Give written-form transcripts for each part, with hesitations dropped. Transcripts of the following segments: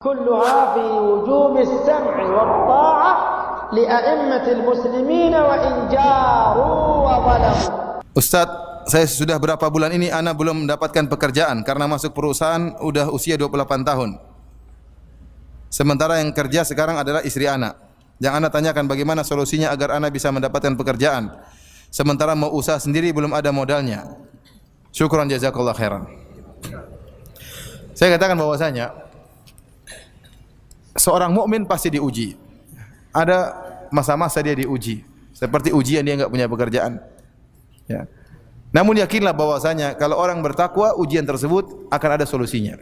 كلها في وجوب السمع والطاعة لأئمة المسلمين وإن جاروا وظلموا. Ustaz, saya sudah berapa bulan ini ana belum mendapatkan pekerjaan karena masuk perusahaan udah usia 28 tahun. Sementara yang kerja sekarang adalah istri ana. Yang ana tanyakan bagaimana solusinya agar ana bisa mendapatkan pekerjaan. Sementara mau usaha sendiri belum ada modalnya. Syukran jazakallah khairan. Saya katakan bahwasanya seorang mukmin pasti diuji. Ada masa-masa dia diuji. Seperti ujian dia enggak punya pekerjaan. Ya. Namun yakinlah bahwasanya kalau orang bertakwa, ujian tersebut akan ada solusinya.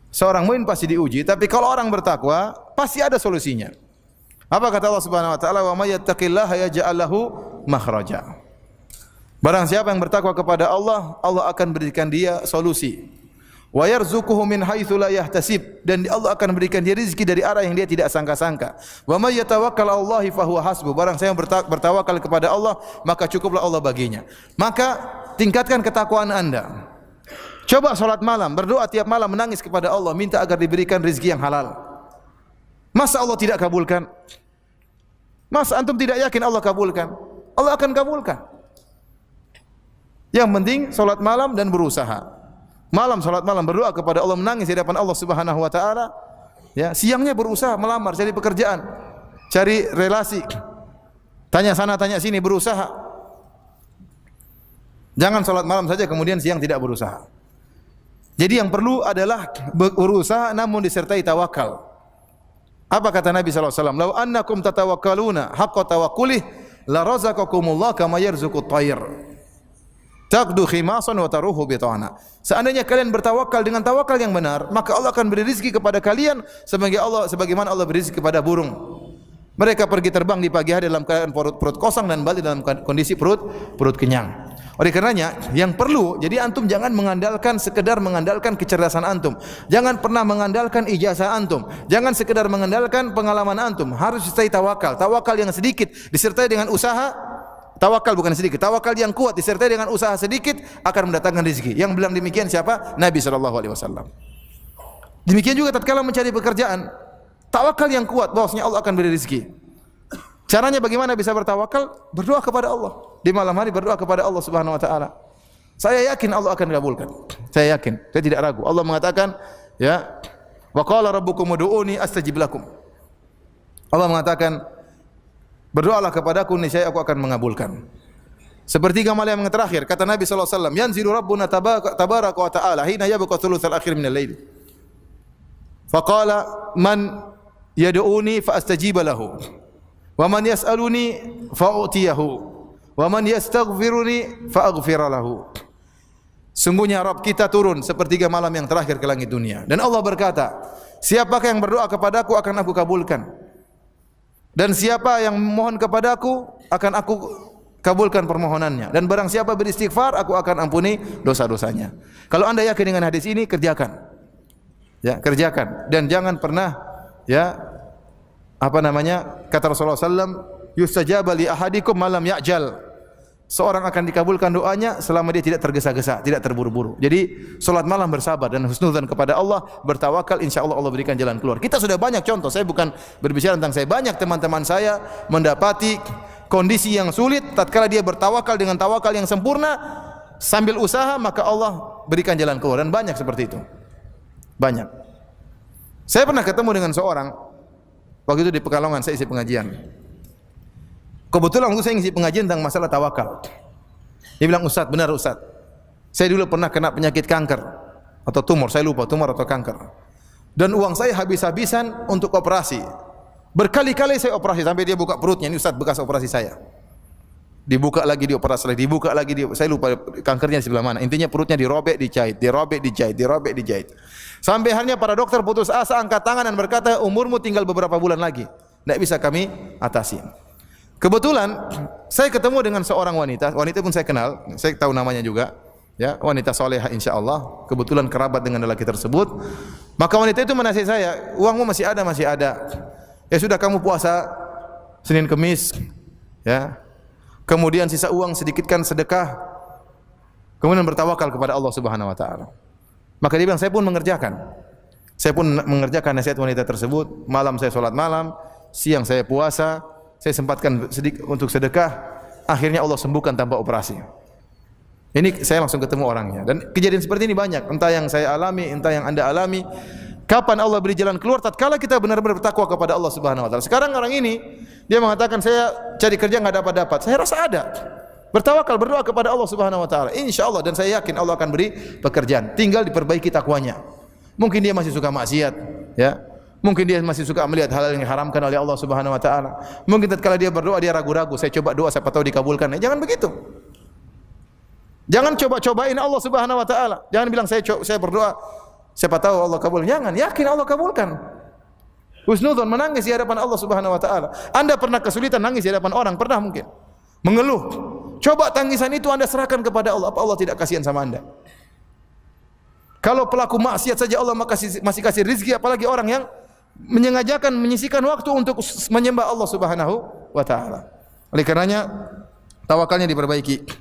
Seorang mukmin pasti diuji, tapi kalau orang bertakwa, pasti ada solusinya. Apa kata Allah Subhanahu wa taala? Wa may yattaqillaha yaj'al lahu makhraja. Barang siapa yang bertakwa kepada Allah, Allah akan berikan dia solusi. Wa yarzuquhu min haitsu la yahtasib, dan Allah akan berikan dia rezeki dari arah yang dia tidak sangka-sangka. Wa may yatawakkal 'alallahi fa huwa hasbuh. Barang siapa yang bertawakal kepada Allah, maka cukuplah Allah baginya. Maka tingkatkan ketakwaan Anda. Coba salat malam, berdoa tiap malam, menangis kepada Allah, minta agar diberikan rezeki yang halal. Masa Allah tidak kabulkan? Masa antum tidak yakin Allah kabulkan? Allah akan kabulkan. Yang penting salat malam dan berusaha. Malam salat malam berdoa kepada Allah, menangis di hadapan Allah Subhanahu wa taala. Ya, siangnya berusaha melamar, cari pekerjaan, cari relasi. Tanya sana tanya sini, berusaha. Jangan salat malam saja kemudian siang tidak berusaha. Jadi yang perlu adalah berusaha namun disertai tawakal. Apa kata Nabi sallallahu alaihi wasallam? "Lau annakum tatawakkaluna haqqa tawakkulih la razaqakumullah kama yarzuqut tayr." Taqdu khimasan wa taruhu bitana. Seandainya kalian bertawakal dengan tawakal yang benar, maka Allah akan beri rezeki kepada kalian sebagaimana Allah beri rezeki kepada burung. Mereka pergi terbang di pagi hari dalam keadaan perut kosong dan balik dalam kondisi perut kenyang. Oleh karenanya, yang perlu, jadi antum jangan sekedar mengandalkan kecerdasan antum. Jangan pernah mengandalkan ijazah antum. Jangan sekedar mengandalkan pengalaman antum. Harus disertai tawakal. Tawakal yang sedikit disertai dengan usaha. Tawakal bukan sedikit. Tawakal yang kuat disertai dengan usaha sedikit akan mendatangkan rezeki. Yang bilang demikian siapa? Nabi SAW. Demikian juga tatkala mencari pekerjaan. Tawakal yang kuat bahwasanya Allah akan beri rezeki. Caranya bagaimana bisa bertawakal? Berdoa kepada Allah. Di malam hari berdoa kepada Allah Subhanahu wa taala. Saya yakin Allah akan kabulkan. Saya yakin, saya tidak ragu. Allah mengatakan, ya, wa qala rabbukum ud'uuni astajib lakum. Allah mengatakan, berdoalah kepadaku niscaya aku akan mengabulkan. Sepertiga malam yang terakhir kata Nabi sallallahu alaihi wasallam, yanzilu rabbuna tabaraka wa ta'ala hina yabqa thulutsal akhir min al-lail. Faqala man yad'uni fa astajib lahu. Wa man yas'aluni fa'utiyahu wa man yastaghfiruni fa'aghfir lahu. Sungguhnya Rabb kita turun sepertiga malam yang terakhir ke langit dunia, dan Allah berkata, siapakah yang berdoa kepadaku akan aku kabulkan, dan siapa yang memohon kepadaku akan aku kabulkan permohonannya, dan barang siapa beristighfar aku akan ampuni dosa-dosanya. Kalau anda yakin dengan hadis ini, kerjakan. Ya, kerjakan, dan jangan pernah kata Rasulullah SAW, yustajaba li ahadikum malam ya'jal. Seorang akan dikabulkan doanya selama dia tidak tergesa-gesa, tidak terburu-buru. Jadi salat malam bersabar dan husnudzan kepada Allah, bertawakal, insyaallah Allah berikan jalan keluar. Kita sudah banyak contoh, saya bukan berbicara tentang saya, banyak teman-teman saya mendapati kondisi yang sulit tatkala dia bertawakal dengan tawakal yang sempurna sambil usaha, maka Allah berikan jalan keluar, dan banyak seperti itu. Banyak. Saya pernah ketemu dengan seorang waktu itu di Pekalongan, saya isi pengajian. Kebetulan waktu saya ngisi pengajian tentang masalah tawakal. Dia bilang, Ustaz, benar Ustaz, saya dulu pernah kena penyakit kanker atau tumor, saya lupa, tumor atau kanker. Dan uang saya habis-habisan untuk operasi. Berkali-kali saya operasi sampai dia buka perutnya, ini Ustaz bekas operasi saya. Dibuka lagi, dioperasi lagi, dibuka lagi, saya lupa kankernya di sebelah mana. Intinya perutnya dirobek, dijahit, dirobek, dijahit, dirobek, dijahit. Sampai akhirnya para dokter putus asa, angkat tangan dan berkata, umurmu tinggal beberapa bulan lagi, tidak bisa kami atasi. Kebetulan saya ketemu dengan seorang wanita pun saya kenal, saya tahu namanya juga, ya, wanita soleha insyaallah, kebetulan kerabat dengan lelaki tersebut. Maka wanita itu menasihati saya, uangmu masih ada, masih ada. Ya sudah, kamu puasa Senin Kemis, ya. Kemudian sisa uang sedikitkan sedekah. Kemudian bertawakal kepada Allah Subhanahu wa taala. Maka dia bilang, saya pun mengerjakan. Saya pun mengerjakan nasihat wanita tersebut. Malam saya sholat malam, siang saya puasa, saya sempatkan sedikit untuk sedekah. Akhirnya Allah sembuhkan tanpa operasi. Ini saya langsung ketemu orangnya. Dan kejadian seperti ini banyak. Entah yang saya alami, entah yang Anda alami. Kapan Allah beri jalan keluar? Tatkala kita benar-benar bertakwa kepada Allah Subhanahu wa taala. Sekarang orang ini dia mengatakan saya cari kerja enggak dapat-dapat. Saya rasa ada. Bertawakal, berdoa kepada Allah Subhanahu wa taala. Insyaallah, dan saya yakin Allah akan beri pekerjaan. Tinggal diperbaiki takwanya. Mungkin dia masih suka maksiat, ya. Mungkin dia masih suka melihat hal yang diharamkan oleh Allah Subhanahu wa taala. Mungkin tatkala dia berdoa dia ragu-ragu, saya coba doa siapa tahu dikabulkan. Jangan begitu. Jangan coba-cobain Allah Subhanahu wa taala. Jangan bilang saya berdoa siapa tahu Allah kabul. Jangan, yakin Allah kabulkan. Husnudzon, menangis di hadapan Allah Subhanahu wa taala. Anda pernah kesulitan nangis di hadapan orang? Pernah mungkin? Mengeluh. Coba tangisan itu Anda serahkan kepada Allah. Apa Allah tidak kasihan sama Anda? Kalau pelaku maksiat saja Allah masih kasih rezeki, apalagi orang yang menyengajakan menyisihkan waktu untuk menyembah Allah Subhanahu wa taala. Oleh karenanya tawakalnya diperbaiki.